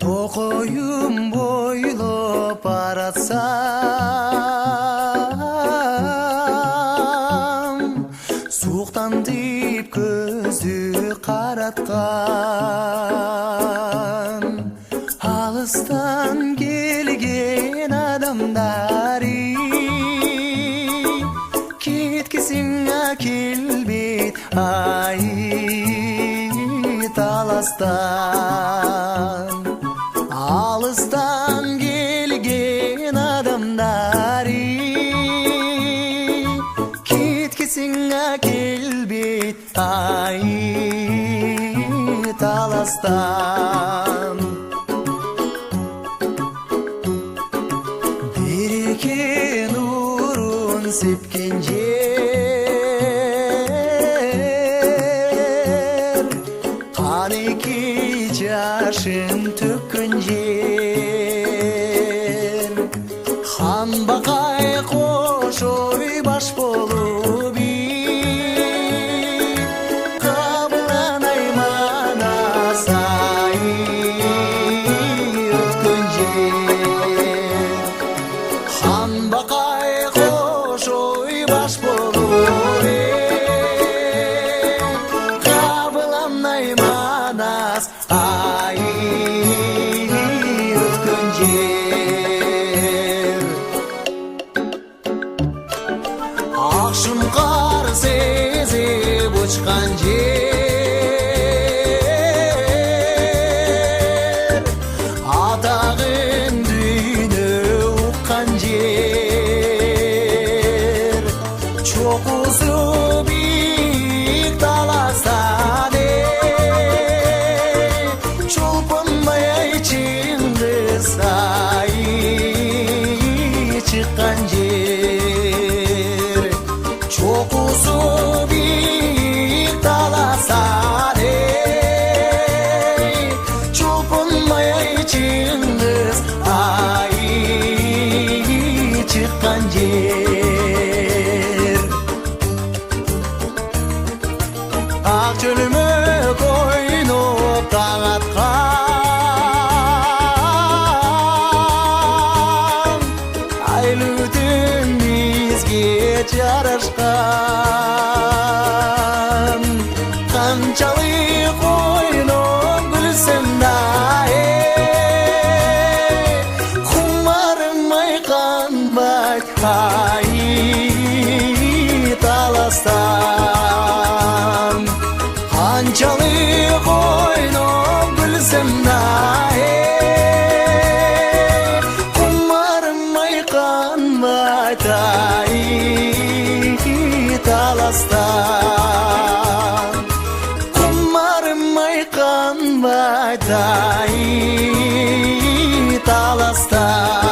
Токойум бойлоп баратсам, суктан тип көздү караткан. Алыстан келген адамдары кеткисиңе келбейт ай таластан. Алыстан келген адамдары кеткисиңе келбейт ай таластан. Береке нурун сепкен жер, канекей жашын төккөн жер. Хан бакай кошой баш болуп кабыланай манас ай өткөн жер. Хан бакай кошой баш болуп кабыланай манас ай өткөн жер. Акшым кар сезип учкан жер, атагын дүйнө уккан жер. Чокусу бийик таластан чолпонбай чыңгыз ай чыккан жер. Чокусу бийик таластан чолпонбай чыңгыз ай чыккан жер. Ак чөлмөк ойноп таң аткан, айлуу түн бизге жарашкан. Канчалык ойноп күлсөм да кумарым айканбайт ай таластан. Канчалык ойноп күлсөм да кумарым айканбайт ай таластан. Кумарым айканбайт ай таластан.